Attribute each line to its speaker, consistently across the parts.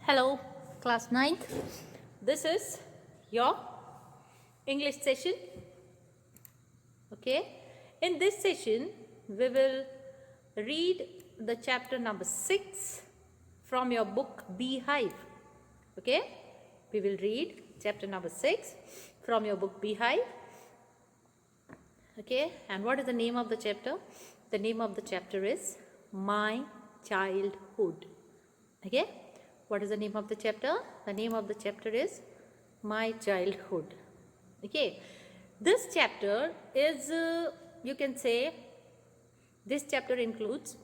Speaker 1: Hello, class 9th. This is your English session. Okay. In this session, we will read the chapter number 6 from your book Beehive. Okay. We will read chapter number 6 from your book Beehive. Okay. And what is the name of the chapter? The name of the chapter is My Childhood. Okay. What is the name of the chapter? The name of the chapter is My Childhood. Okay. This chapter is, you can say, this chapter includes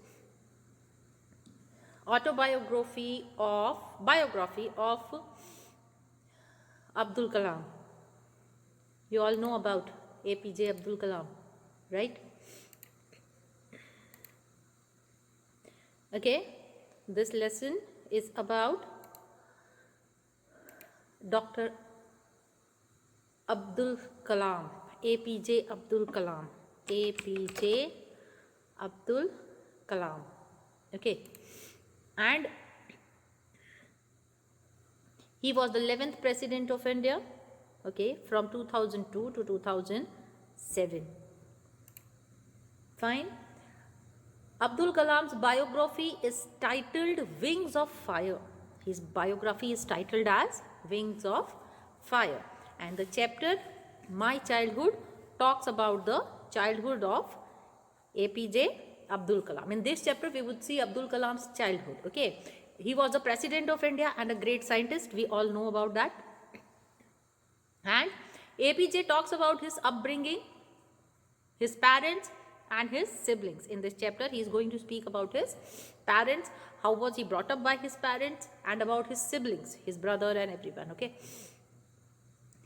Speaker 1: biography of Abdul Kalam. You all know about APJ Abdul Kalam, right? Okay. This lesson is about Dr. Abdul Kalam, APJ Abdul Kalam, APJ Abdul Kalam. Okay. And he was the 11th President of India, okay, from 2002 to 2007. Fine. Abdul Kalam's biography is titled Wings of Fire. His biography is titled as Wings of Fire. And the chapter My Childhood talks about the childhood of APJ Abdul Kalam. In this chapter, we would see Abdul Kalam's childhood. Okay. He was the President of India and a great scientist. We all know about that. And APJ talks about his upbringing, his parents, and his siblings. In this chapter, he is going to speak about his parents, how was he brought up by his parents, and about his siblings, his brother and everyone. Okay.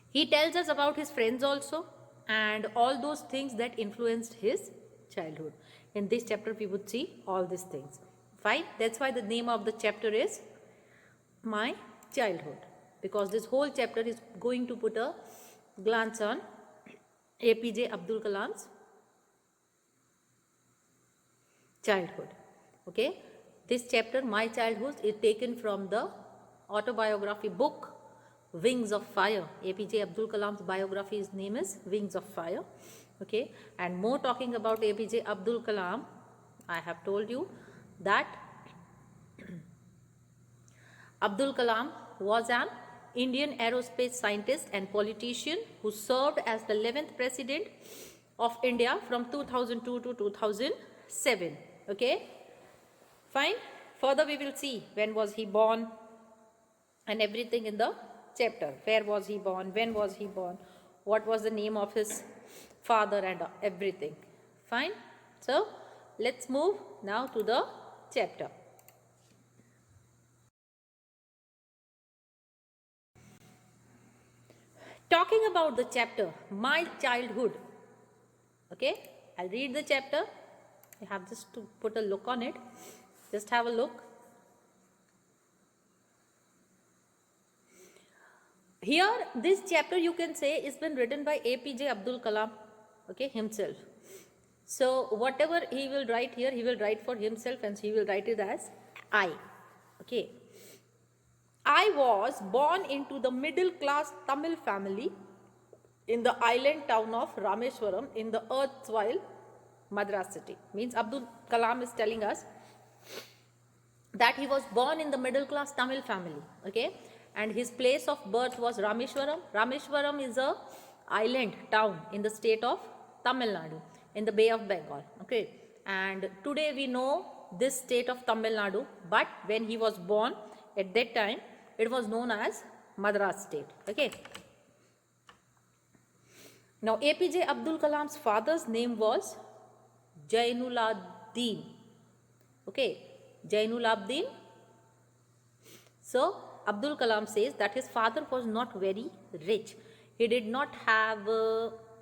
Speaker 1: He tells us about his friends also and all those things that influenced his childhood. In this chapter, we would see all these things. Fine. That's why the name of the chapter is My Childhood, because this whole chapter is going to put a glance on APJ Abdul Kalam's childhood. Okay. This chapter, My Childhood, is taken from the autobiography book Wings of Fire. APJ Abdul Kalam's biography, his name is Wings of Fire. Okay. And more talking about APJ Abdul Kalam, I have told you that Abdul Kalam was an Indian aerospace scientist and politician who served as the 11th President of India from 2002 to 2007. Okay. Fine. Further we will see when was he born and everything in the chapter. Where was he born? When was he born? What was the name of his father and everything. Fine. So, let's move now to the chapter. Talking about the chapter, My Childhood. Okay. I'll read the chapter. You have just to put a look on it. Just have a look. Here, this chapter you can say is been written by APJ Abdul Kalam, okay, himself. So, whatever he will write here, he will write for himself and he will write it as I. Okay. I was born into the middle class Tamil family in the island town of Rameswaram in the erstwhile Madras city. Means Abdul Kalam is telling us that he was born in the middle class Tamil family. Okay. And his place of birth was Rameswaram. Rameswaram is a island town in the state of Tamil Nadu in the Bay of Bengal. Okay. And today we know this state of Tamil Nadu, but when he was born at that time, it was known as Madras state. Okay. Now APJ Abdul Kalam's father's name was Jainulabdin. Okay. Jainulabdin. So Abdul Kalam says that his father was not very rich. He did not have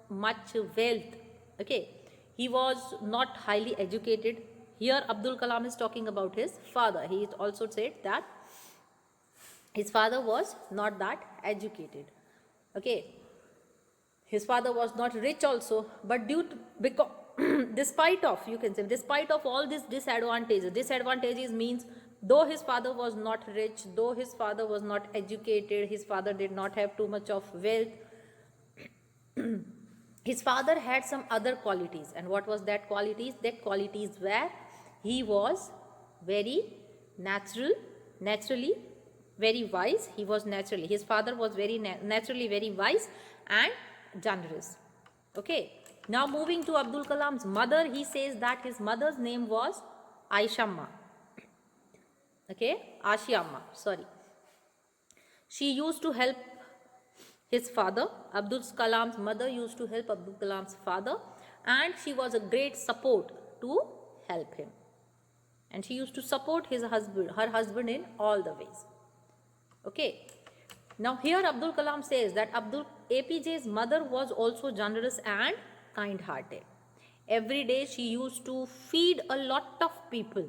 Speaker 1: much wealth. Okay. He was not highly educated. Here Abdul Kalam is talking about his father. He also said that his father was not that educated. Okay. His father was not rich also, but because despite of, you can say, despite of all these disadvantages means Though his father was not rich, though his father was not educated, his father did not have too much of wealth, his father had some other qualities. And what was that qualities? That qualities were, he was very naturally very wise. He was naturally, his father was very naturally very wise and generous. Okay. Now moving to Abdul Kalam's mother, he says that his mother's name was Aishamma. Okay, Ashiamma, sorry. She used to help his father. Abdul Kalam's mother used to help Abdul Kalam's father, and she was a great support to help him. And she used to support her husband in all the ways. Okay. Now here Abdul Kalam says that APJ's mother was also generous and kind-hearted. Every day she used to feed a lot of people.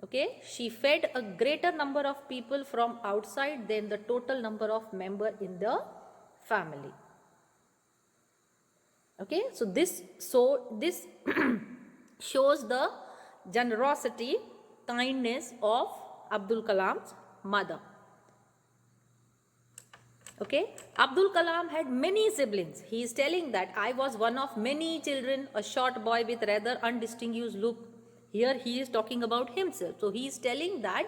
Speaker 1: Okay, she fed a greater number of people from outside than the total number of members in the family. Okay, so this shows the generosity, kindness of Abdul Kalam's mother. Okay, Abdul Kalam had many siblings. He is telling that I was one of many children, a short boy with rather undistinguished look. Here he is talking about himself. So he is telling that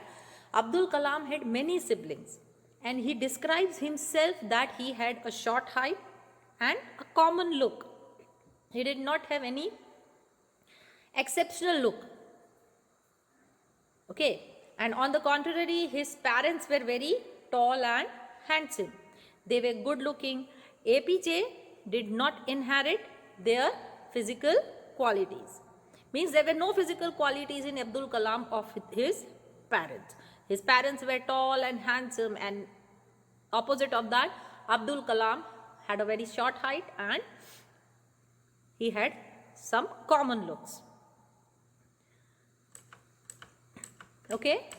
Speaker 1: Abdul Kalam had many siblings, and he describes himself that he had a short height and a common look. He did not have any exceptional look. Okay, and on the contrary, his parents were very tall and handsome. They were good looking. APJ did not inherit their physical qualities. Means there were no physical qualities in Abdul Kalam of his parents. His parents were tall and handsome, and opposite of that, Abdul Kalam had a very short height and he had some common looks. Okay.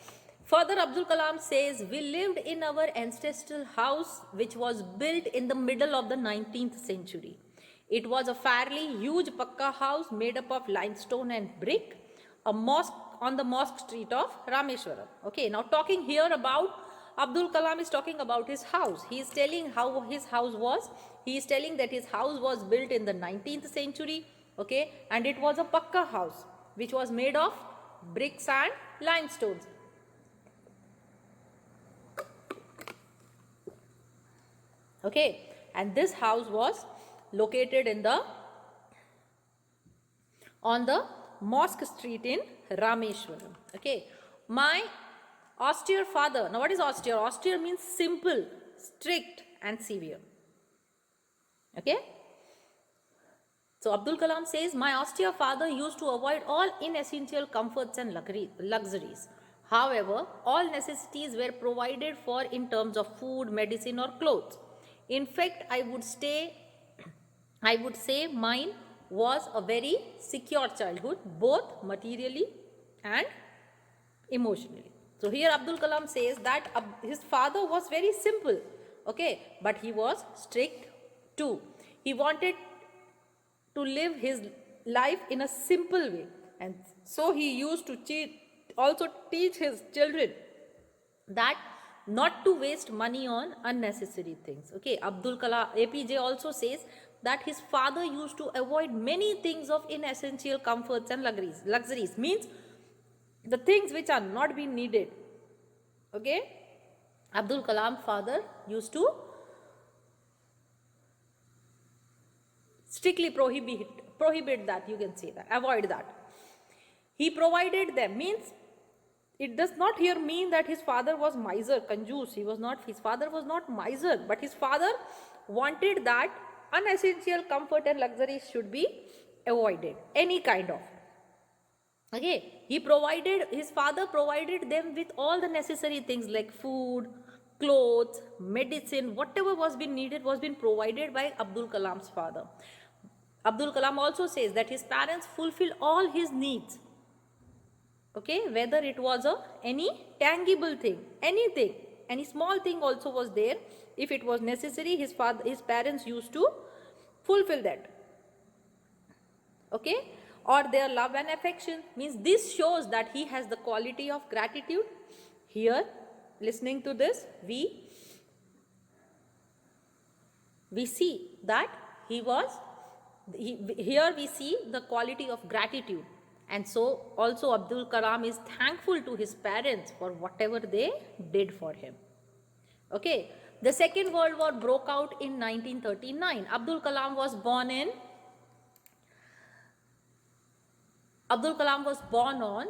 Speaker 1: Further, Abdul Kalam says, we lived in our ancestral house which was built in the middle of the 19th century. It was a fairly huge Pakka house made up of limestone and brick, a mosque on the mosque street of Rameshwaram. Okay, now talking here about, Abdul Kalam is talking about his house. He is telling how his house was. He is telling that his house was built in the 19th century. Okay, and it was a Pakka house which was made of bricks and limestones. Okay, and this house was located on the mosque street in Rameshwaram. Okay, my austere father. Now what is austere? Austere means simple, strict and severe. Okay. So Abdul Kalam says, my austere father used to avoid all inessential comforts and luxuries. However, all necessities were provided for in terms of food, medicine or clothes. In fact, I would say mine was a very secure childhood, both materially and emotionally. So here Abdul Kalam says that his father was very simple, okay, but he was strict too. He wanted to live his life in a simple way, and so he used to also teach his children that not to waste money on unnecessary things. Okay, Abdul Kalam, APJ also says that his father used to avoid many things of inessential comforts and luxuries means the things which are not being needed. Okay, Abdul Kalam father used to strictly prohibit that, you can say that, avoid that. He provided them means it does not here mean that his father was miser, conjuice. His father was not miser, but his father wanted that unessential comfort and luxuries should be avoided, any kind of. Okay, his father provided them with all the necessary things like food, clothes, medicine, whatever was being needed was being provided by Abdul Kalam's father. Abdul Kalam also says that his parents fulfilled all his needs. Okay, whether it was any tangible thing, anything, any small thing also was there. If it was necessary, his parents used to fulfill that. Okay, or their love and affection. Means this shows that he has the quality of gratitude. Here, listening to this, we see that here we see the quality of gratitude. And so also Abdul Kalam is thankful to his parents for whatever they did for him. Okay, the Second World War broke out in 1939. Abdul Kalam was born on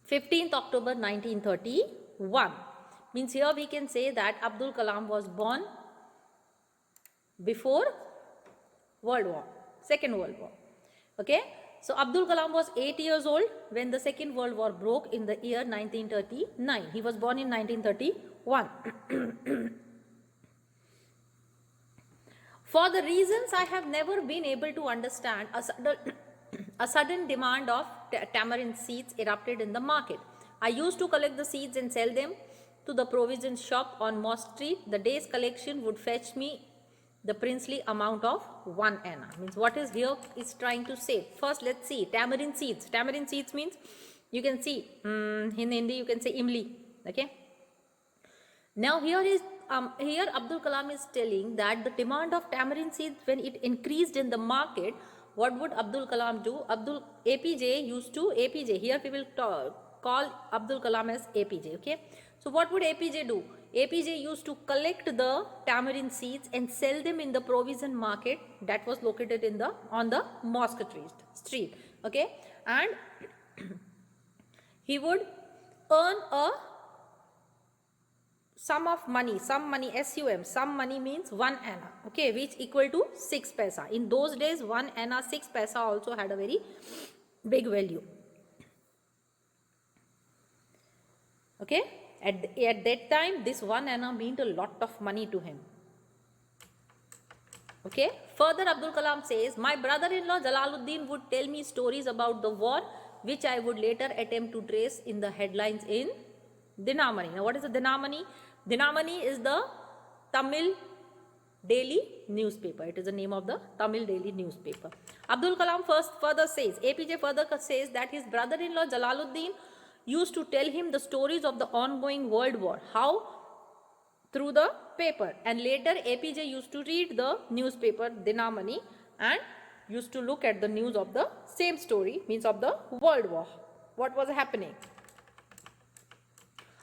Speaker 1: 15th October 1931. Means here we can say that Abdul Kalam was born before Second World War. Okay, so Abdul Kalam was 8 years old when the Second World War broke in the year 1939. He was born in 1931. For the reasons I have never been able to understand, a sudden demand of tamarind seeds erupted in the market. I used to collect the seeds and sell them to the provision shop on Mosque Street. The day's collection would fetch me the princely amount of 1 anna. Means what is here is trying to say. First, let's see tamarind seeds. Tamarind seeds means, you can see in Hindi you can say imli. Okay. Now here Abdul Kalam is telling that the demand of tamarind seeds, when it increased in the market, what would Abdul Kalam do? APJ, here we will call Abdul Kalam as APJ. Okay. So what would APJ do? APJ used to collect the tamarind seeds and sell them in the provision market that was located on the Mosque Street. Okay, and he would earn a some money, sum means 1 anna. Okay, which equal to 6 paisa. In those days, 1 anna, 6 paisa also had a very big value. Okay. At that time, this 1 anna meant a lot of money to him. Okay. Further, Abdul Kalam says, my brother-in-law Jalaluddin would tell me stories about the war, which I would later attempt to trace in the headlines in Dinamani. Now, what is the Dinamani? Dinamani is the Tamil daily newspaper. It is the name of the Tamil daily newspaper. Abdul Kalam further says, APJ further says that his brother-in-law Jalaluddin used to tell him the stories of the ongoing world war. How? Through the paper. And later APJ used to read the newspaper Dinamani and used to look at the news of the same story, means of the world war. What was happening?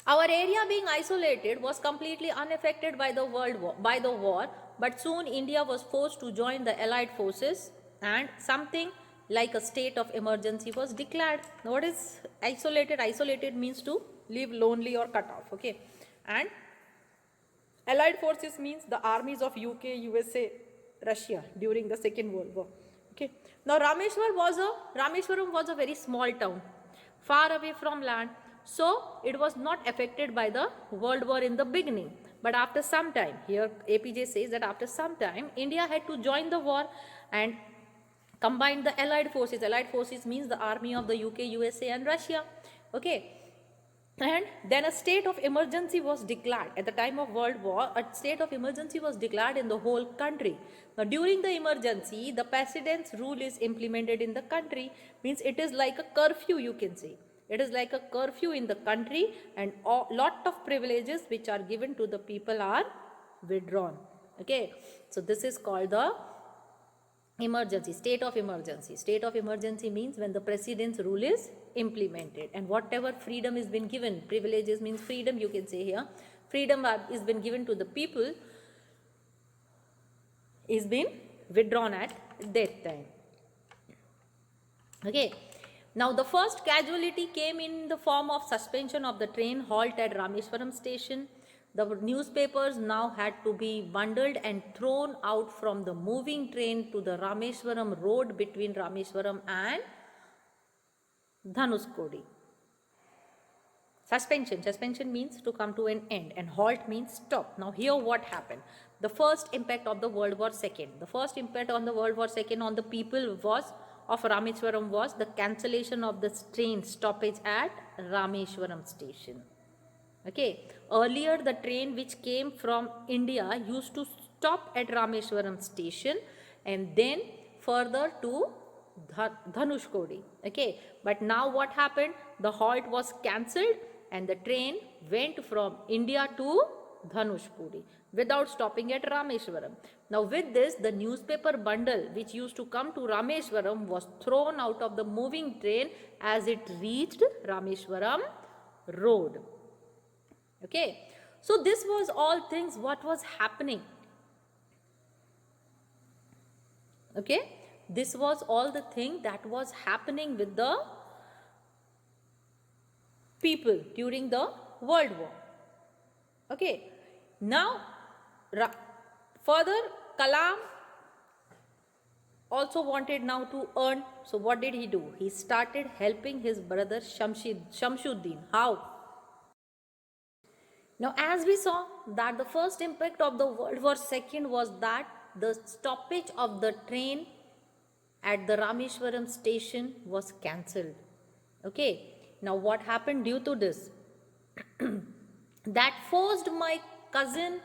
Speaker 1: Our area being isolated was completely unaffected by the war, but soon India was forced to join the Allied forces and something like a state of emergency was declared. Now, what is isolated? Isolated means to live lonely or cut off. Okay, and Allied forces means the armies of UK, USA, Russia during the Second World War. Okay. Now Rameshwaram was a very small town, far away from land, so it was not affected by the World War in the beginning. But after some time, here APJ says that after some time, India had to join the war and combine the Allied forces. Allied forces means the army of the UK, USA and Russia. Okay. And then a state of emergency was declared. At the time of World War, a state of emergency was declared in the whole country. Now, during the emergency, the president's rule is implemented in the country. Means it is like a curfew, you can say. It is like a curfew in the country, and a lot of privileges which are given to the people are withdrawn. Okay. So, this is called the emergency, state of emergency. State of emergency means when the president's rule is implemented and whatever freedom is been given, privileges means freedom, you can say here, freedom is been given to the people is been withdrawn at that time. Okay. Now the first casualty came in the form of suspension of the train halt at Rameshwaram station. The newspapers now had to be bundled and thrown out from the moving train to the Rameshwaram road between Rameshwaram and Dhanuskodi. Suspension means to come to an end, and halt means stop. Now here what happened? The first impact of the World War II. The first impact on the World War II on the people of Rameshwaram was the cancellation of the train stoppage at Rameshwaram station. Okay. Earlier the train which came from India used to stop at Rameshwaram station, and then further to Dhanushkodi. Okay, but now what happened? The halt was cancelled and the train went from India to Dhanushkodi without stopping at Rameswaram. Now with this, the newspaper bundle which used to come to Rameswaram was thrown out of the moving train as it reached Rameswaram road. Okay, so this was all things what was happening. Okay, this was all the thing that was happening with the people during the World War. Okay, now further Kalam also wanted now to earn. So what did he do? He started helping his brother Shamsuddin. How? Now as we saw that the first impact of the World War II was that the stoppage of the train at the Rameswaram station was cancelled. Okay, now what happened due to this? That forced my cousin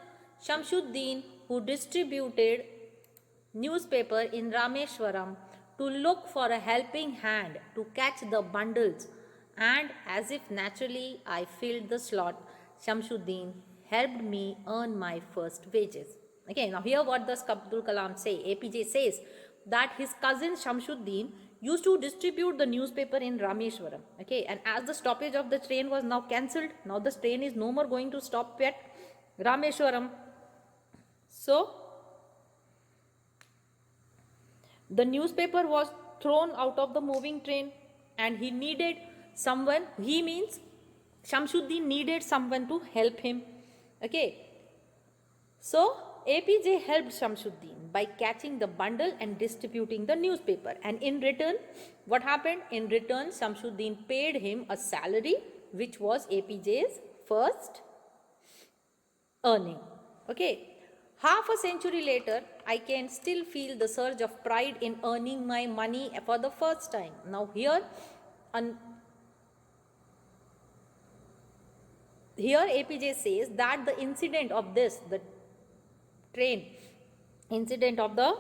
Speaker 1: Shamsuddin, who distributed newspaper in Rameswaram, to look for a helping hand to catch the bundles, and as if naturally I filled the slot, Shamsuddin helped me earn my first wages. Okay, now here what does Abdul Kalam say? APJ says that his cousin Shamsuddin used to distribute the newspaper in Rameswaram. Okay, and as the stoppage of the train was now cancelled, now the train is no more going to stop at Rameswaram. So the newspaper was thrown out of the moving train and he needed someone, he means Shamsuddin needed someone to help him. Okay, so APJ helped Shamsuddin by catching the bundle and distributing the newspaper, and in return, what happened? In return, Shamsuddin paid him a salary which was APJ's first earning. Okay, half a century later, I can still feel the surge of pride in earning my money for the first time. Now here APJ says that the incident of this, the train incident of the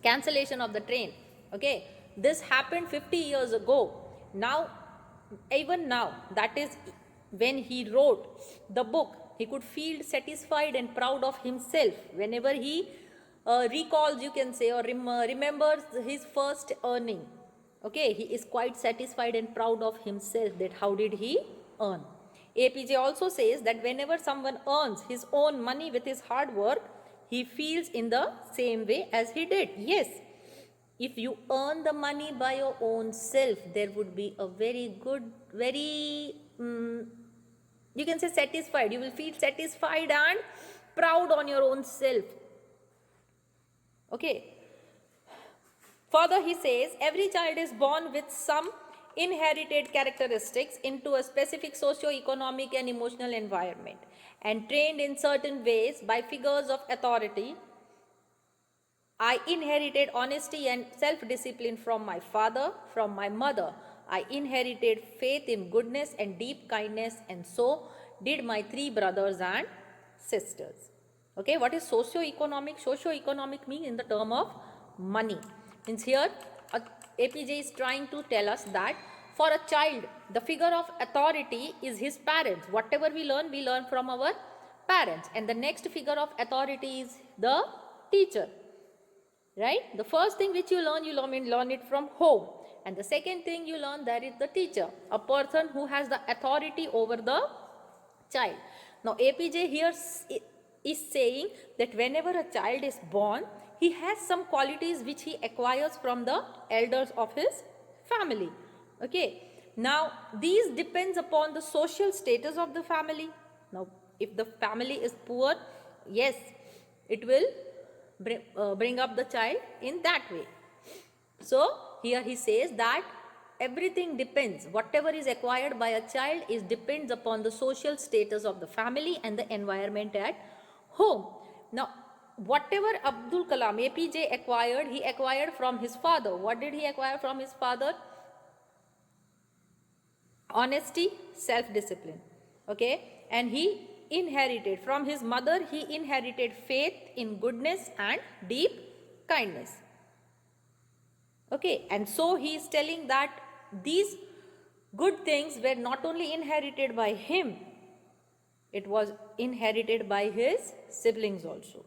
Speaker 1: cancellation of the train, okay, this happened 50 years ago. Now, even now, that is when he wrote the book, he could feel satisfied and proud of himself whenever he recalls, you can say, or remembers his first earning. Okay, he is quite satisfied and proud of himself that how did he earn. APJ also says that whenever someone earns his own money with his hard work, he feels in the same way as he did. Yes, if you earn the money by your own self, there would be a very good, very, you can say satisfied. You will feel satisfied and proud on your own self. Okay. Further, he says every child is born with some inherited characteristics into a specific socio-economic and emotional environment and trained in certain ways by figures of authority. I inherited honesty and self-discipline from my father, from my mother. I inherited faith in goodness and deep kindness, and so did my 3 brothers and sisters. Okay, what is socio-economic? Socio-economic means in the term of money. Means here APJ is trying to tell us that for a child, the figure of authority is his parents. Whatever we learn from our parents. And the next figure of authority is the teacher. Right? The first thing which you learn it from home. And the second thing you learn, that is the teacher. A person who has the authority over the child. Now APJ here is saying that whenever a child is born, he has some qualities which he acquires from the elders of his family. Okay. Now these depends upon the social status of the family. Now if the family is poor, yes, it will bring up the child in that way. So here he says that everything depends, whatever is acquired by a child depends upon the social status of the family and the environment at home. Now whatever Abdul Kalam, APJ acquired, he acquired from his father. What did he acquire from his father? Honesty, self-discipline. Okay, and he inherited from his mother, he inherited faith in goodness and deep kindness. Okay, and so he is telling that these good things were not only inherited by him, it was inherited by his siblings also.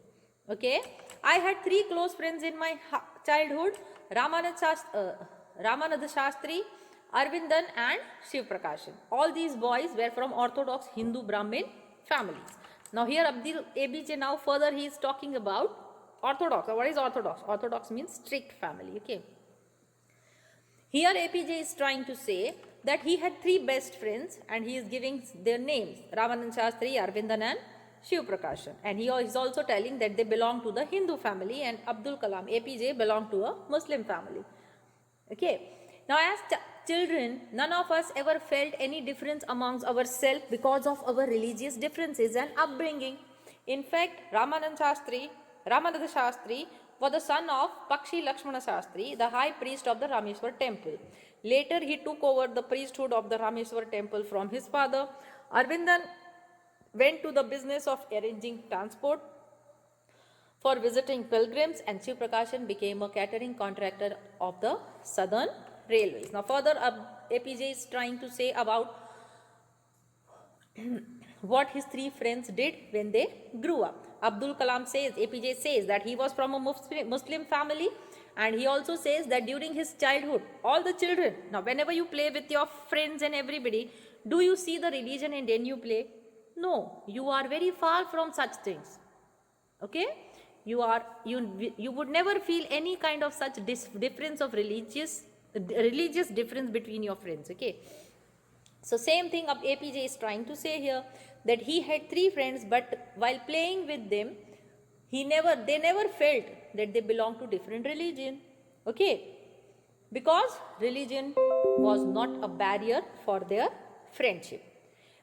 Speaker 1: Okay, I had three close friends in my childhood: Ramananda Shastri, Arvindan, and Shiv Prakashan. All these boys were from Orthodox Hindu Brahmin families. Now here Abdul ABJ, now further he is talking about Orthodox. What is Orthodox? Orthodox means strict family. Okay. Here APJ is trying to say that he had three best friends and he is giving their names: Ramanand Shastri, Arvindan, and Shiv Prakashan. And he is also telling that they belong to the Hindu family, and Abdul Kalam, APJ, belonged to a Muslim family. Okay. Now as children, none of us ever felt any difference amongst ourselves because of our religious differences and upbringing. In fact, Ramananda Shastri was the son of Pakshi Lakshmana Shastri, the high priest of the Rameswar temple. Later, he took over the priesthood of the Rameswar temple from his father. Arvindan went to the business of arranging transport for visiting pilgrims, and Shiv Prakashan became a catering contractor of the Southern Railways. Now, further, APJ is trying to say about what his three friends did when they grew up. Abdul Kalam says, APJ says that he was from a Muslim family, and he also says that during his childhood, all the children, now whenever you play with your friends and everybody, do you see the religion and then you play? No, you are very far from such things. Okay? You would never feel any kind of such difference of religious difference between your friends. Okay? So same thing APJ is trying to say here, that he had three friends, but while playing with them, they never felt that they belonged to different religion. Okay? Because religion was not a barrier for their friendship.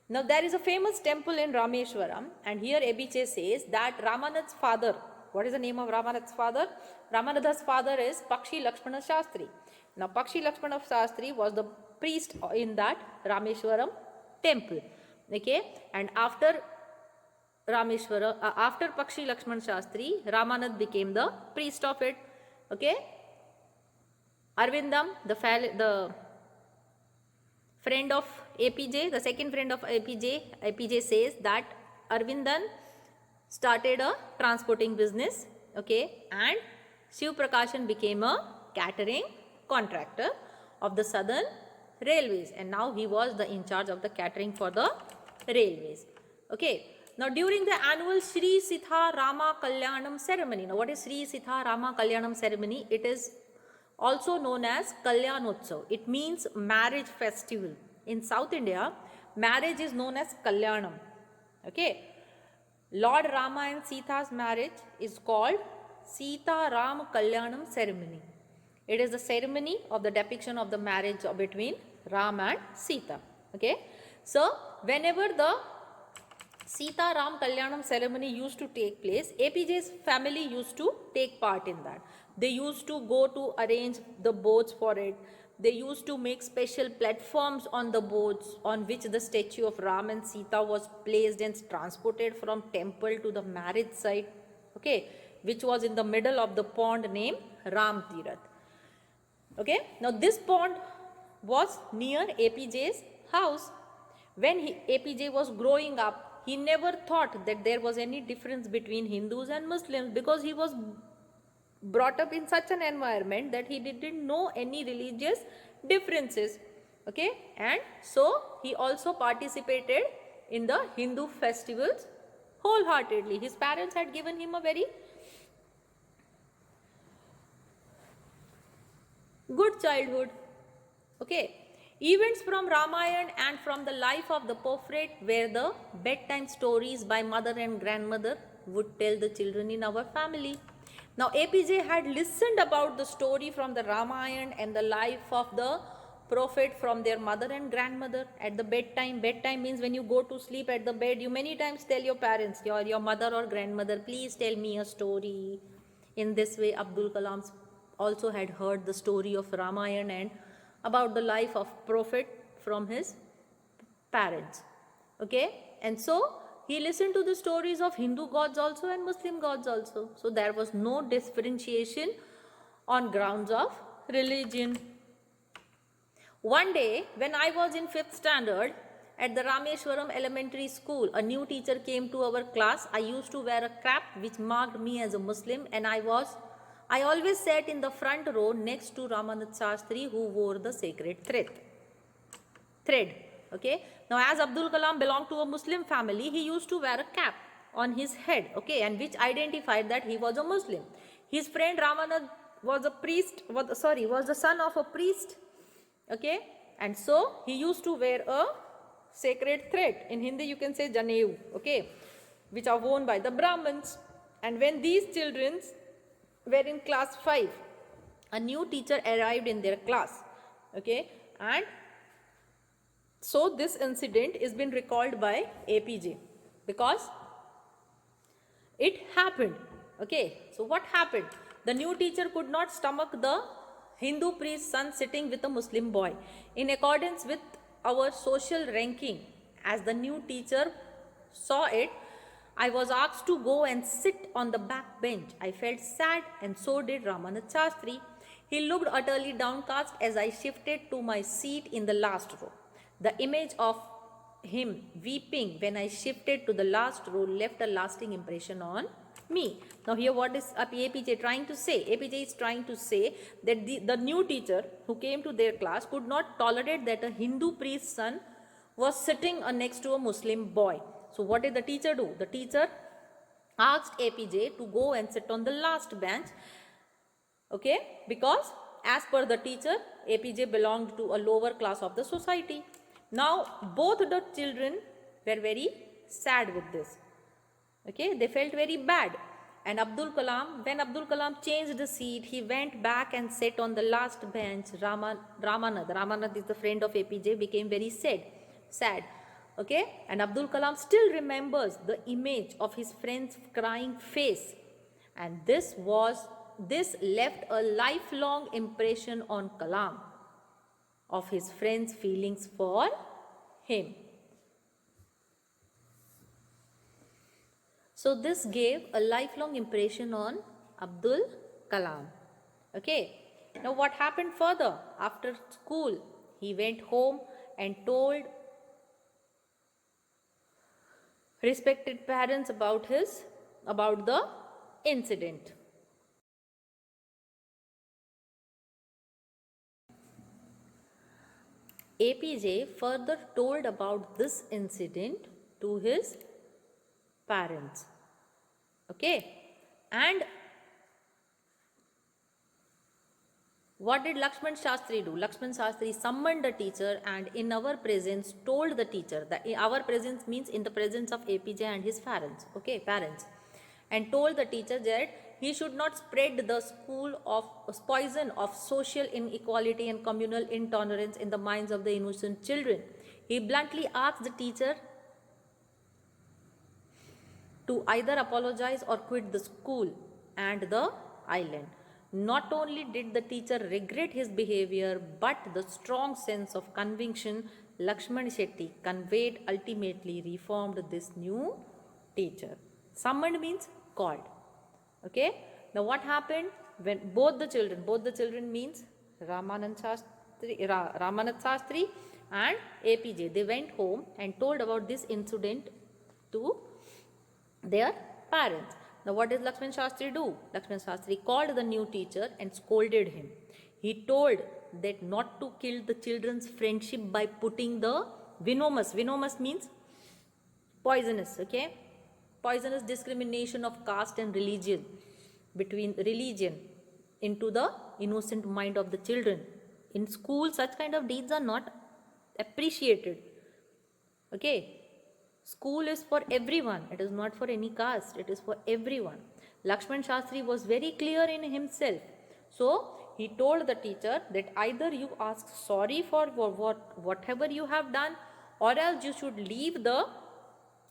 Speaker 1: Now there is a famous temple in Rameshwaram, and here ABJ says that Ramananda's father, what is the name of Ramananda's father? Ramananda's father is Pakshi Lakshmana Shastri. Now Pakshi Lakshmana Shastri was the priest in that Rameshwaram temple. Okay, and after after Pakshi Lakshmana Shastri, Ramanand became the priest of it. Okay, Arvindam, the friend of APJ, the second friend of APJ says that Arvindan started a transporting business. Okay, and Shiv Prakashan became a catering contractor of the Southern Railways, and now he was in charge of the catering for the railways. Okay. Now during the annual Sri Sitha Rama Kalyanam ceremony. Now what is Sri Sitha Rama Kalyanam ceremony? It is also known as Kalyanotsav. It means marriage festival. In South India, marriage is known as Kalyanam. Okay. Lord Rama and Sita's marriage is called Sita Ram Kalyanam ceremony. It is the ceremony of the depiction of the marriage between Ram and Sita. Okay. So whenever the Sita Ram Kalyanam ceremony used to take place, APJ's family used to take part in that. They used to go to arrange the boats for it. They used to make special platforms on the boats on which the statue of Ram and Sita was placed and transported from temple to the marriage site, okay, which was in the middle of the pond named Ram Tirath. Okay, now this pond was near APJ's house. When APJ was growing up, he never thought that there was any difference between Hindus and Muslims, because he was brought up in such an environment that he didn't know any religious differences. Okay, and so he also participated in the Hindu festivals wholeheartedly. His parents had given him a very good childhood. Okay. Events from Ramayana and from the life of the prophet were the bedtime stories by mother and grandmother would tell the children in our family. Now APJ had listened about the story from the Ramayana and the life of the prophet from their mother and grandmother at the bedtime. Bedtime means when you go to sleep at the bed, you many times tell your parents, your mother or grandmother, please tell me a story. In this way, Abdul Kalam also had heard the story of Ramayana and about the life of prophet from his parents. Okay, and so he listened to the stories of Hindu gods also and Muslim gods also. So there was no differentiation on grounds of religion. One day, when I was in 5th standard at the Rameshwaram Elementary School, a new teacher came to our class. I used to wear a cap which marked me as a Muslim, and I always sat in the front row next to Ramanand Shastri, who wore the sacred thread. Okay. Now, as Abdul Kalam belonged to a Muslim family, he used to wear a cap on his head, okay, and which identified that he was a Muslim. His friend Ramanand was the son of a priest, okay, and so he used to wear a sacred thread. In Hindi, you can say janevu, okay, which are worn by the Brahmins. And when these children were in class 5, a new teacher arrived in their class, okay, and so this incident is been recalled by APJ because it happened. Okay, so what happened? The new teacher could not stomach the Hindu priest's son sitting with a Muslim boy. In accordance with our social ranking, as the new teacher saw it, I was asked to go and sit on the back bench. I felt sad, and so did Ramanand Shastri. He looked utterly downcast as I shifted to my seat in the last row. The image of him weeping when I shifted to the last row left a lasting impression on me. Now here what is APJ trying to say? APJ is trying to say that the new teacher who came to their class could not tolerate that a Hindu priest's son was sitting next to a Muslim boy. So what did the teacher do? The teacher asked APJ to go and sit on the last bench, okay, because as per the teacher, APJ belonged to a lower class of the society. Now, both the children were very sad with this. Okay, they felt very bad. And when Abdul Kalam changed the seat, he went back and sat on the last bench. Ramanand is the friend of APJ, became very sad. Okay, and Abdul Kalam still remembers the image of his friend's crying face. And this left a lifelong impression on Kalam of his friend's feelings for him. So this gave a lifelong impression on Abdul Kalam. Okay. Now what happened further? After school, he went home and told respected parents about the incident. APJ further told about this incident to his parents. Okay, and what did Lakshman Shastri do? Lakshman Shastri summoned the teacher and in our presence told the teacher, that our presence means in the presence of APJ and his parents, okay, and told the teacher that he should not spread the poison of social inequality and communal intolerance in the minds of the innocent children. He bluntly asked the teacher to either apologize or quit the school and the island. Not only did the teacher regret his behavior, but the strong sense of conviction Lakshman Shetty conveyed ultimately reformed this new teacher. Summoned means called. Okay. Now what happened when both the children means Ramanand Shastri and APJ, they went home and told about this incident to their parents. Now what did Lakshman Shastri do? Lakshman Shastri called the new teacher and scolded him. He told that not to kill the children's friendship by putting the venomous means poisonous, okay? Poisonous discrimination of caste and religion into the innocent mind of the children. In school, such kind of deeds are not appreciated. Okay? School is for everyone. It is not for any caste. It is for everyone. Lakshman Shastri was very clear in himself. So, he told the teacher that either you ask sorry for whatever you have done, or else you should leave the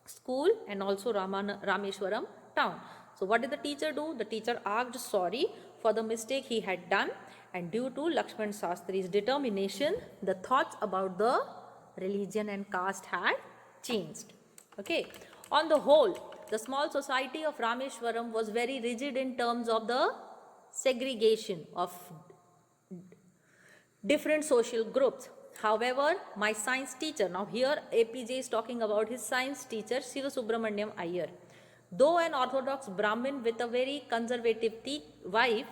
Speaker 1: school and also Rameshwaram town. So what did the teacher do? The teacher asked sorry for the mistake he had done, and due to Lakshman Shastri's determination, the thoughts about the religion and caste had changed. Okay. On the whole, the small society of Rameshwaram was very rigid in terms of the segregation of different social groups. However, my science teacher, now here APJ is talking about his science teacher Shiva Subramaniam Iyer. Though an orthodox Brahmin with a very conservative wife,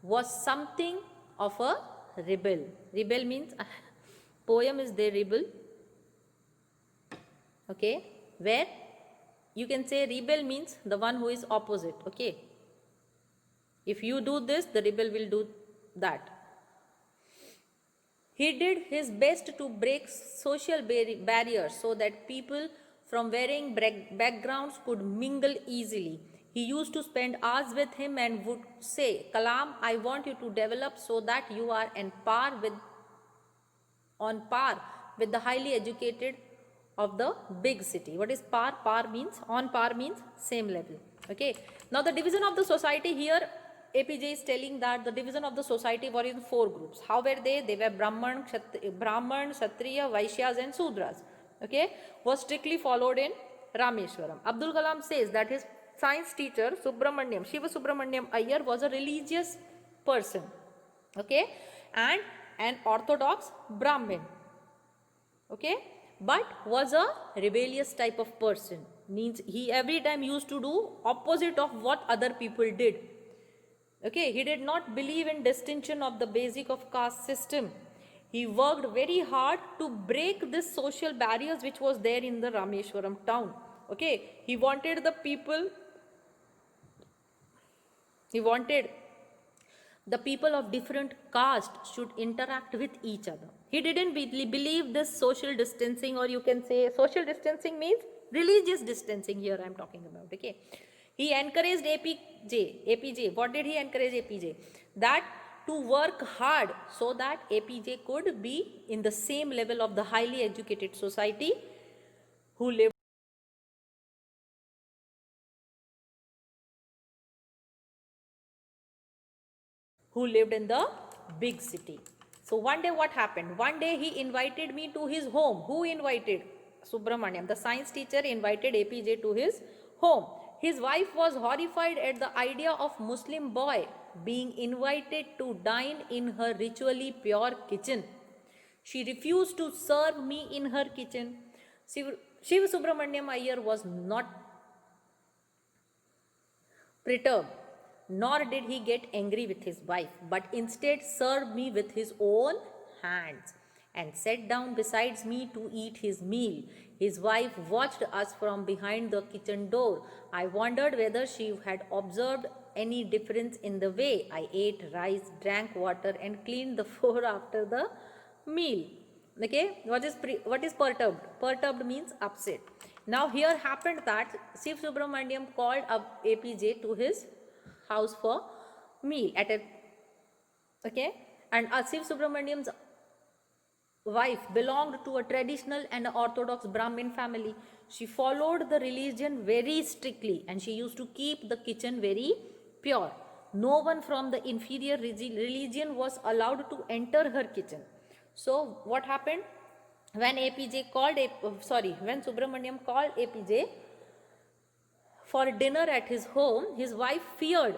Speaker 1: was something of a rebel. Rebel means, poem is there, rebel. Okay, where you can say rebel means the one who is opposite. Okay, if you do this, the rebel will do that. He did his best to break social barriers so that people from varying backgrounds could mingle easily. He used to spend hours with him and would say, Kalam, I want you to develop so that you are on par with the highly educated of the big city. What is par? Par means, on par means same level. Okay. Now the division of the society here, APJ is telling that the division of the society were in 4 groups. How were they? They were Brahman, Kshatriya, Vaishyas and Sudras. Okay. Was strictly followed in Rameshwaram. Abdul Kalam says that his science teacher Subramaniam, Shiva Subramaniam Iyer was a religious person. Okay. And an orthodox Brahmin. Okay. But was a rebellious type of person. Means he every time used to do opposite of what other people did. Okay, he did not believe in distinction of the basic of caste system. He worked very hard to break this social barriers which was there in the Rameshwaram town. Okay, he wanted the people of different caste should interact with each other. He didn't believe this social distancing, or you can say social distancing means religious distancing here I am talking about. Okay. He encouraged APJ. What did he encourage APJ? That to work hard so that APJ could be in the same level of the highly educated society who lived in the big city. So one day what happened? One day he invited me to his home. Who invited? Subramaniam. The science teacher invited APJ to his home. His wife was horrified at the idea of Muslim boy being invited to dine in her ritually pure kitchen. She refused to serve me in her kitchen. Shiva Subramaniam Iyer was not perturbed, nor did he get angry with his wife, but instead served me with his own hands and sat down beside me to eat his meal. His wife watched us from behind the kitchen door. I wondered whether she had observed any difference in the way I ate rice, drank water and cleaned the floor after the meal. Okay, what is perturbed? Perturbed means upset. Now here happened that Shiv Subramaniam called up APJ to his house for meal okay, and Shiv Subramaniam's wife belonged to a traditional and orthodox Brahmin family. She followed the religion very strictly and she used to keep the kitchen very pure. No one from the inferior religion was allowed to enter her kitchen. So what happened? When when Subramaniam called APJ for dinner at his home, his wife feared.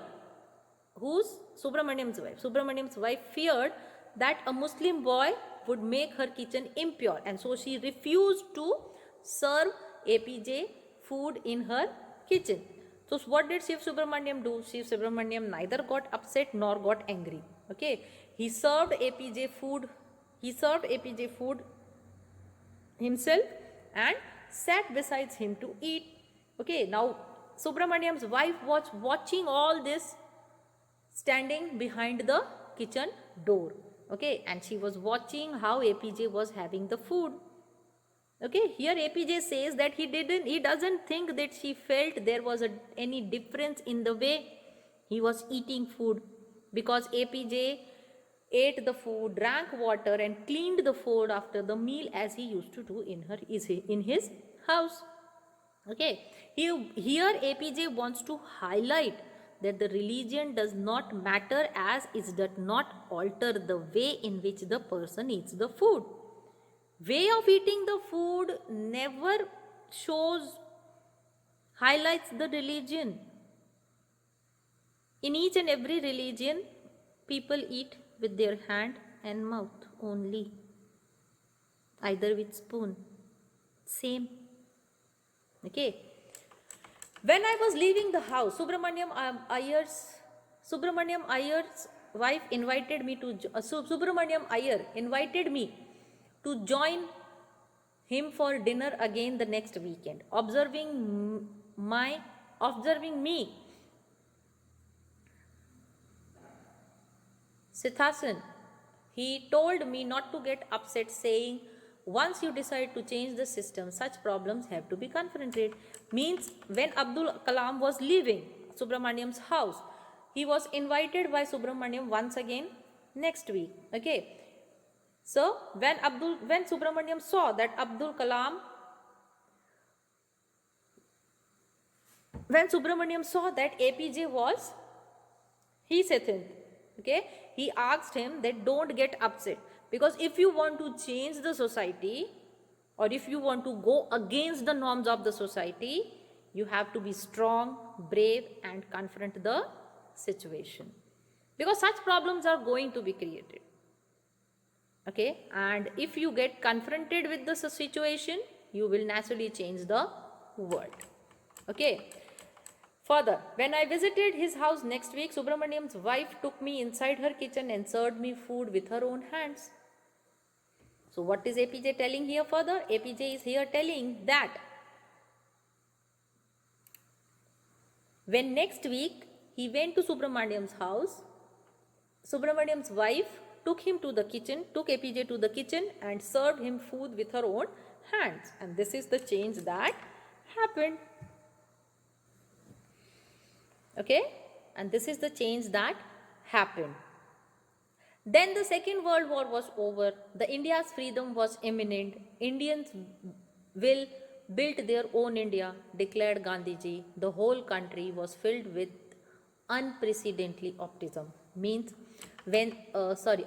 Speaker 1: Who's Subramaniam's wife? Subramaniam's wife feared that a Muslim boy would make her kitchen impure, and so she refused to serve APJ food in her kitchen. So what did Shiv Subramaniam do? Shiv Subramaniam neither got upset nor got angry. Okay, he served APJ food. He served APJ food himself and sat beside him to eat. Okay, now Subramaniam's wife was watching all this standing behind the kitchen door. Okay, and she was watching how APJ was having the food. Okay, here APJ says that he doesn't think that she felt there was any difference in the way he was eating food, because APJ ate the food, drank water and cleaned the food after the meal as he used to do in his house. Okay, here APJ wants to highlight that the religion does not matter as it does not alter the way in which the person eats the food. Way of eating the food never shows highlights the religion. In each and every religion, people eat with their hand and mouth only, either with spoon. Same. Okay. When I was leaving the house, Subramaniam Iyer's wife invited me to, Subramaniam Iyer invited me to join him for dinner again the next weekend. Observing me, Sithasan, he told me not to get upset, saying, once you decide to change the system, such problems have to be confronted. Means when Abdul Kalam was leaving Subramaniam's house, he was invited by Subramaniam once again next week. Okay. So when Subramaniam saw that APJ was, he said, okay, he asked him that don't get upset, because if you want to change the society, or if you want to go against the norms of the society, you have to be strong, brave, and confront the situation, because such problems are going to be created. Okay, and if you get confronted with the situation, you will naturally change the world. Okay. Further, when I visited his house next week, Subramaniam's wife took me inside her kitchen and served me food with her own hands. So what is APJ telling here further? APJ is here telling that when next week he went to Subramaniam's house, Subramaniam's wife took APJ to the kitchen and served him food with her own hands. And this is the change that happened. Okay, and this is the change that happened. Then the Second World War was over. The India's freedom was imminent. Indians will build their own India, declared Gandhiji. The whole country was filled with unprecedentedly optimism.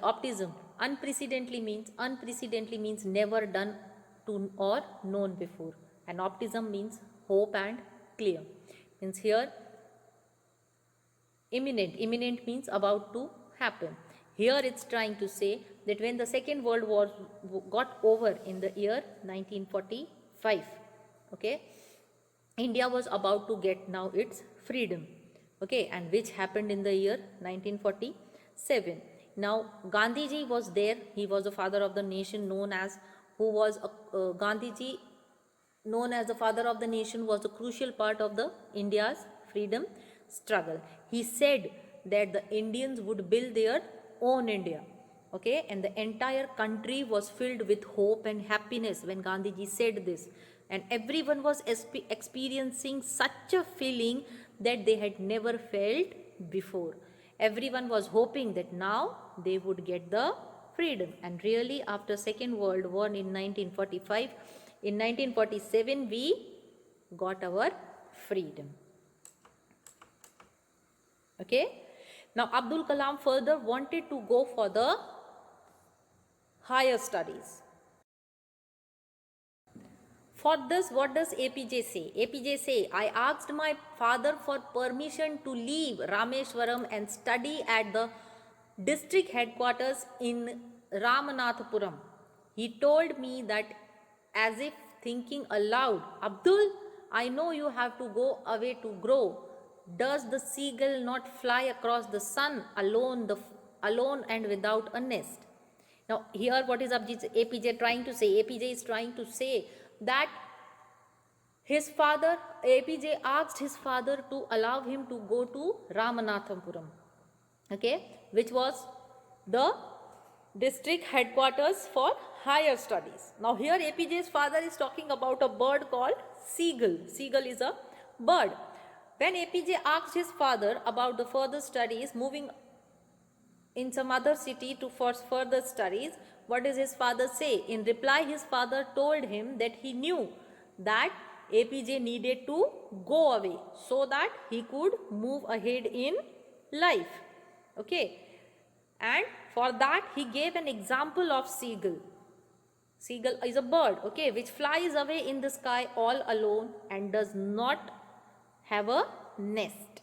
Speaker 1: Optimism. Unprecedentedly means never done to or known before. And optimism means hope and clear. Means here imminent means about to happen. Here it's trying to say that when the Second World War got over in the year 1945, okay, India was about to get now its freedom, okay, and which happened in the year 1947. Now Gandhiji was there. He was the father of the nation, Gandhiji, known as the father of the nation, was a crucial part of the India's freedom struggle. He said that the Indians would build their own India, okay, and the entire country was filled with hope and happiness when Gandhiji said this, and everyone was experiencing such a feeling that they had never felt before. Everyone was hoping that now they would get the freedom, and really after Second World War in 1945, in 1947 we got our freedom. Okay. Now Abdul Kalam further wanted to go for the higher studies. For this, what does APJ say? APJ say, I asked my father for permission to leave Rameshwaram and study at the district headquarters in Ramanathapuram. He told me that as if thinking aloud, Abdul, I know you have to go away to grow. Does the seagull not fly across the sun alone and without a nest? Now here what is APJ trying to say? APJ is trying to say that APJ asked his father to allow him to go to Ramanathapuram, okay, which was the district headquarters for higher studies. Now here APJ's father is talking about a bird called seagull. Seagull is a bird. When APJ asked his father about the further studies, moving in some other city for further studies, what does his father say? In reply, his father told him that he knew that APJ needed to go away so that he could move ahead in life. Okay. And for that, he gave an example of seagull. Seagull is a bird, okay, which flies away in the sky all alone and does not have a nest.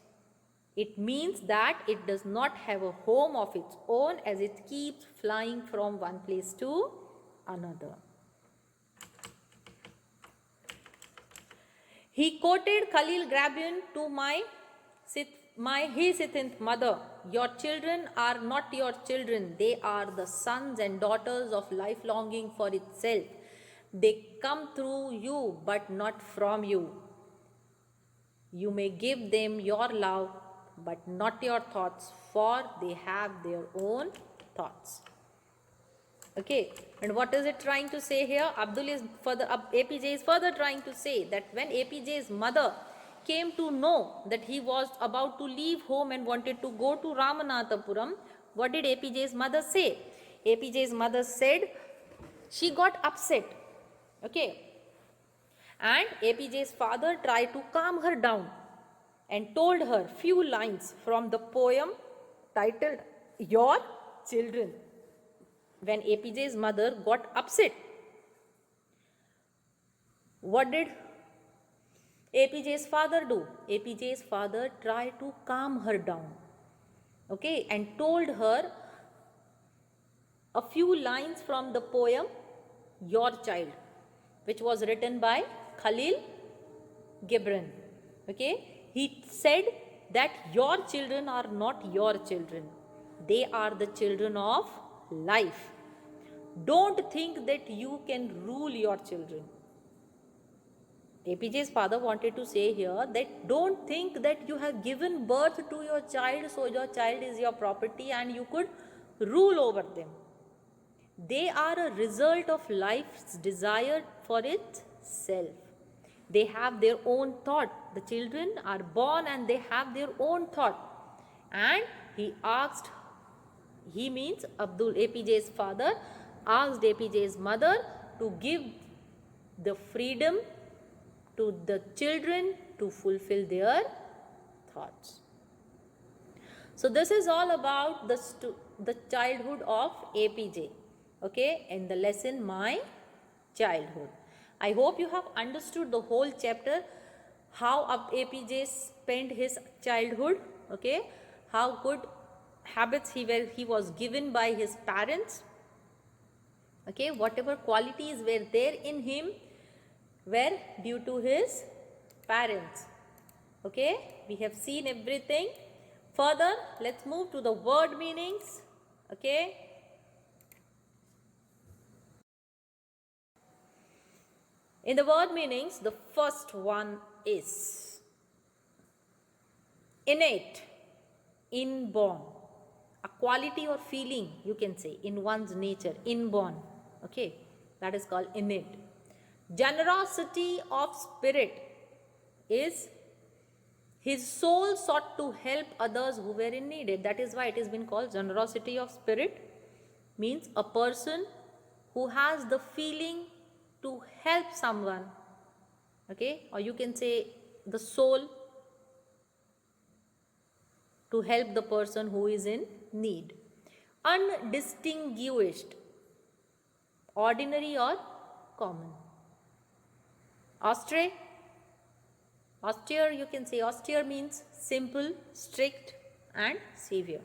Speaker 1: It means that it does not have a home of its own as it keeps flying from one place to another. He quoted Khalil Gibran to his Scythian mother. Your children are not your children. They are the sons and daughters of life longing for itself. They come through you, but not from you. You may give them your love, but not your thoughts, for they have their own thoughts. Okay, and what is it trying to say here? APJ is further trying to say that when APJ's mother came to know that he was about to leave home and wanted to go to Ramanathapuram, what did APJ's mother say? APJ's mother said she got upset. Okay, and APJ's father tried to calm her down and told her few lines from the poem titled Your Children. When APJ's mother got upset, what did APJ's father do? APJ's father tried to calm her down, okay, and told her a few lines from the poem Your Child, which was written by Khalil Gibran. Okay, he said that your children are not your children. They are the children of life. Don't think that you can rule your children. APJ's father wanted to say here that don't think that you have given birth to your child, so your child is your property and you could rule over them. They are a result of life's desire for itself. They have their own thought. The children are born and they have their own thought. And APJ's father asked APJ's mother to give the freedom to the children to fulfill their thoughts. So this is all about the childhood of APJ. Okay, in the lesson My Childhood. I hope you have understood the whole chapter, how APJ spent his childhood, okay, how good habits he was given by his parents, okay, whatever qualities were there in him were due to his parents. Okay, we have seen everything. Further, let's move to the word meanings. Okay. In the word meanings, the first one is innate, inborn, a quality or feeling, you can say, in one's nature, inborn. Okay, that is called innate. Generosity of spirit is his soul sought to help others who were in need. That is why it has been called generosity of spirit. Means a person who has the feeling to help someone, okay, or you can say the soul to help the person who is in need. Undistinguished, ordinary or common. Austere, you can say austere means simple, strict and severe.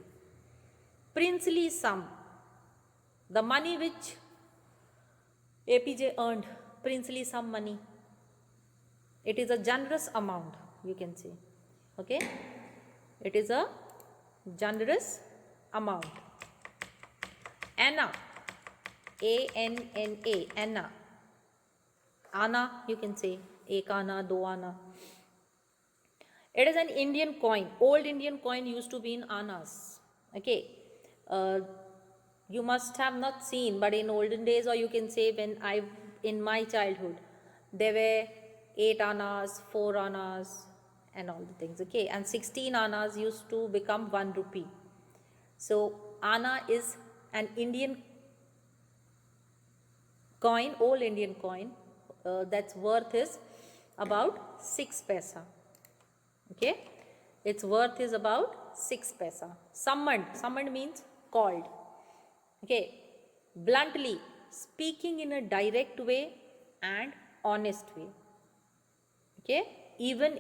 Speaker 1: Princely sum, the money which APJ earned, princely sum money. It is a generous amount, you can say. Okay, it is a generous amount. Anna, A-N-N-A, Anna. Anna, you can say, ek ana, do ana. It is an Indian coin. Old Indian coin used to be in annas. Okay. You must have not seen, but in olden days, or you can say in my childhood, there were 8 annas, 4 annas and all the things. Okay. And 16 annas used to become 1 rupee. So anna is an Indian coin, old Indian coin, that's worth is about 6 paisa. Okay, its worth is about 6 paisa. Summoned means called. Okay, bluntly, speaking in a direct way and honest way. Okay, even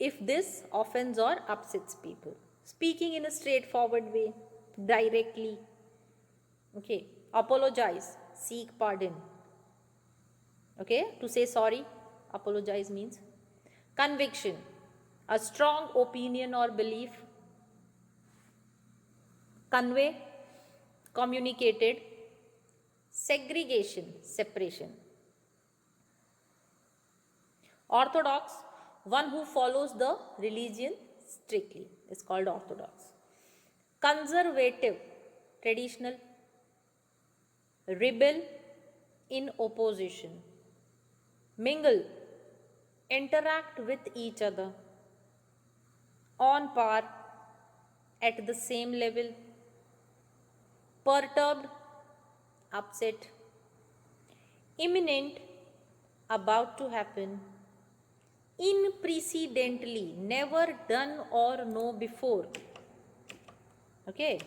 Speaker 1: if this offends or upsets people. Speaking in a straightforward way, directly. Okay, apologize, seek pardon. Okay, to say sorry, apologize means. Conviction, a strong opinion or belief. Convey, communicated. Segregation, separation. Orthodox, one who follows the religion strictly, is called orthodox. Conservative, traditional. Rebel, in opposition. Mingle, interact with each other. On par, at the same level. Perturbed, upset. Imminent, about to happen. Unprecedentedly, never done or know before. Okay,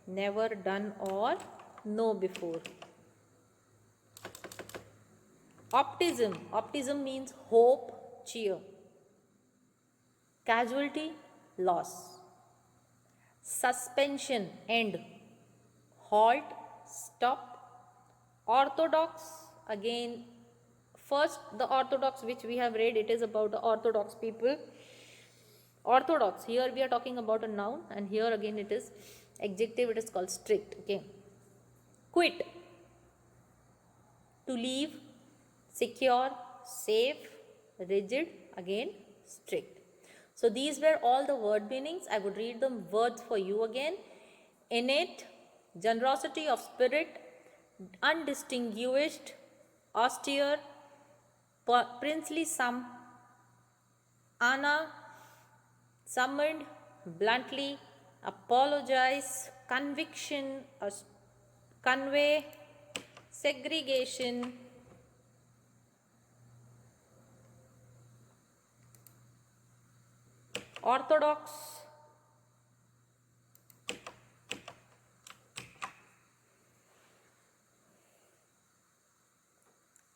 Speaker 1: never done or know before. Optimism, optimism means hope, cheer. Casualty, loss. Suspension, end. Halt, stop. Orthodox, again, first the orthodox which we have read, it is about the orthodox people. Orthodox, here we are talking about a noun, and here again it is adjective, it is called strict. Okay, quit, to leave. Secure, safe. Rigid, again strict. So these were all the word meanings. I would read the words for you again. Innate, generosity of spirit. Undistinguished, austere. Princely sum. Ana, summoned, bluntly. Apologize, conviction, convey. Segregation. Orthodox.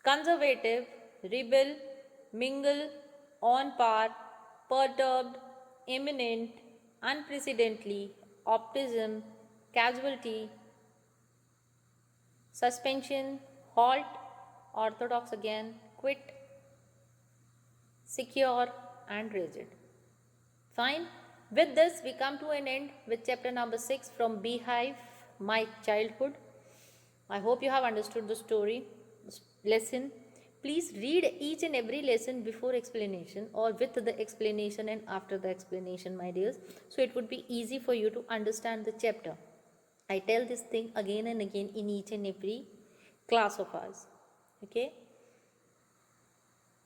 Speaker 1: Conservative, rebel, mingle, on par, perturbed, imminent, unprecedentedly, optimism, casualty, suspension, halt, orthodox again, quit, secure, and rigid. Fine. With this, we come to an end with chapter number 6 from Beehive, My Childhood. I hope you have understood the story, lesson. Please read each and every lesson before explanation or with the explanation and after the explanation, my dears. So it would be easy for you to understand the chapter. I tell this thing again and again in each and every class of ours. Okay?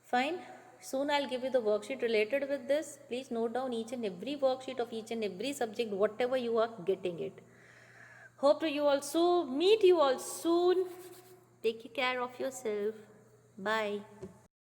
Speaker 1: Fine. Soon I'll give you the worksheet related with this. Please note down each and every worksheet of each and every subject, whatever you are getting it. Hope to you also meet you all soon. Take care of yourself. Bye.